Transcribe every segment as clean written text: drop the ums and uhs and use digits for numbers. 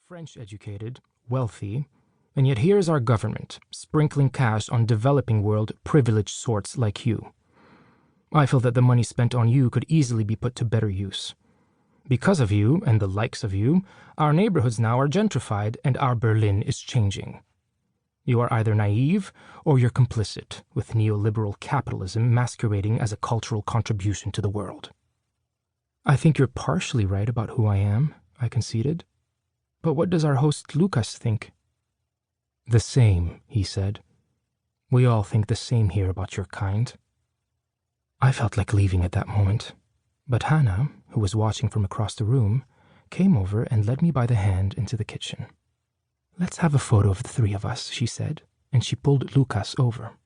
French-educated, wealthy, and yet here is our government, sprinkling cash on developing world privileged sorts like you. I feel that the money spent on you could easily be put to better use. Because of you, and the likes of you, our neighborhoods now are gentrified and our Berlin is changing. You are either naive or you're complicit, with neoliberal capitalism masquerading as a cultural contribution to the world. I think you're partially right about who I am, I conceded. But what does our host Lucas think? The same, he said. We all think the same here about your kind. I felt like leaving at that moment, but Hannah, who was watching from across the room, came over and led me by the hand into the kitchen. Let's have a photo of the three of us, she said, and she pulled Lucas over.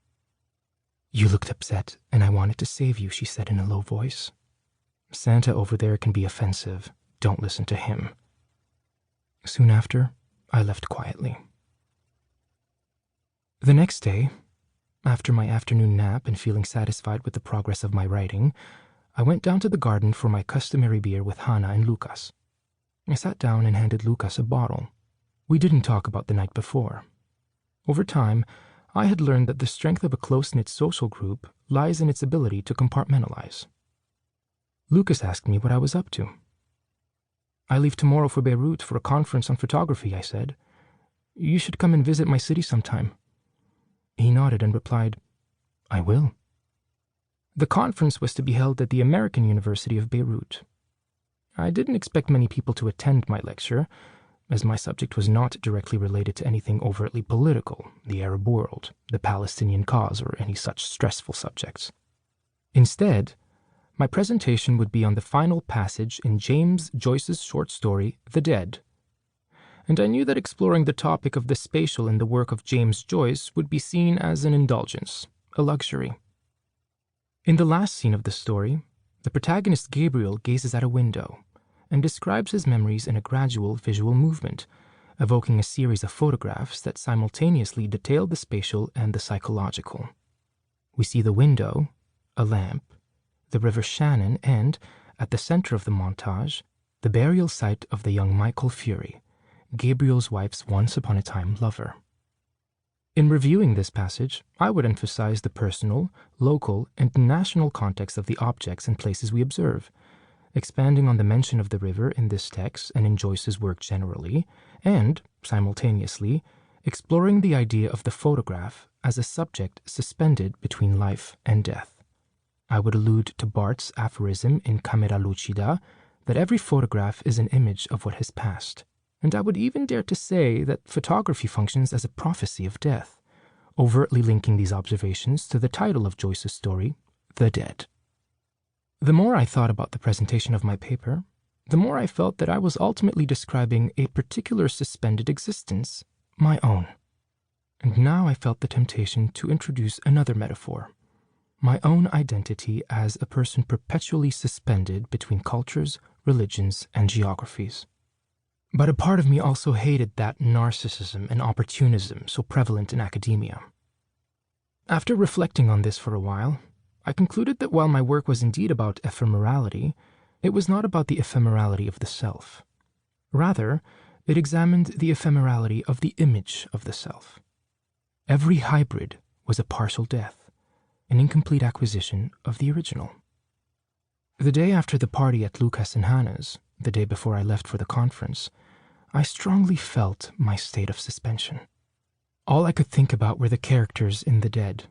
You looked upset, and I wanted to save you, she said in a low voice. Santa over there can be offensive. Don't listen to him. Soon after, I left quietly. The next day, after my afternoon nap and feeling satisfied with the progress of my writing, I went down to the garden for my customary beer with Hannah and Lucas. I sat down and handed Lucas a bottle. We didn't talk about the night before. Over time, I had learned that the strength of a close-knit social group lies in its ability to compartmentalize. Lucas asked me what I was up to. I leave tomorrow for Beirut for a conference on photography, I said. You should come and visit my city sometime. He nodded and replied, I will. The conference was to be held at the American University of Beirut. I didn't expect many people to attend my lecture, as my subject was not directly related to anything overtly political, the Arab world, the Palestinian cause, or any such stressful subjects. Instead, my presentation would be on the final passage in James Joyce's short story, The Dead. And I knew that exploring the topic of the spatial in the work of James Joyce would be seen as an indulgence, a luxury. In the last scene of the story, the protagonist Gabriel gazes at a window and describes his memories in a gradual visual movement, evoking a series of photographs that simultaneously detail the spatial and the psychological. We see the window, a lamp, the River Shannon, and, at the center of the montage, the burial site of the young Michael Fury, Gabriel's wife's once-upon-a-time lover. In reviewing this passage, I would emphasize the personal, local, and national context of the objects and places we observe, expanding on the mention of the river in this text and in Joyce's work generally, and, simultaneously, exploring the idea of the photograph as a subject suspended between life and death. I would allude to Barth's aphorism in Camera Lucida that every photograph is an image of what has passed, and I would even dare to say that photography functions as a prophecy of death, overtly linking these observations to the title of Joyce's story, The Dead. The more I thought about the presentation of my paper, the more I felt that I was ultimately describing a particular suspended existence, my own. And now I felt the temptation to introduce another metaphor, my own identity as a person perpetually suspended between cultures, religions, and geographies. But a part of me also hated that narcissism and opportunism so prevalent in academia. After reflecting on this for a while, I concluded that while my work was indeed about ephemerality, it was not about the ephemerality of the self. Rather, it examined the ephemerality of the image of the self. Every hybrid was a partial death, an incomplete acquisition of the original. The day after the party at Lucas and Hannah's, the day before I left for the conference, I strongly felt my state of suspension. All I could think about were the characters in The Dead.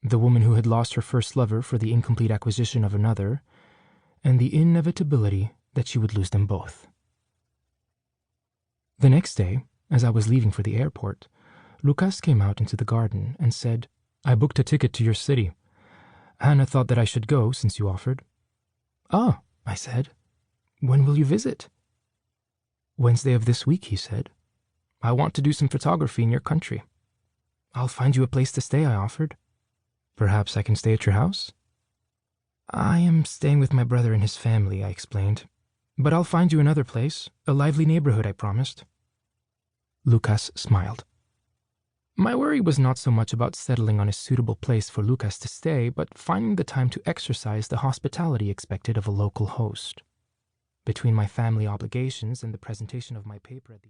The woman who had lost her first lover for the incomplete acquisition of another, and the inevitability that she would lose them both. The next day, as I was leaving for the airport, Lucas came out into the garden and said, I booked a ticket to your city. Hannah thought that I should go since you offered. Ah, I said. When will you visit? Wednesday of this week, he said. I want to do some photography in your country. I'll find you a place to stay, I offered. Perhaps I can stay at your house? I am staying with my brother and his family, I explained. But I'll find you another place, a lively neighborhood, I promised. Lucas smiled. My worry was not so much about settling on a suitable place for Lucas to stay, but finding the time to exercise the hospitality expected of a local host. Between my family obligations and the presentation of my paper at the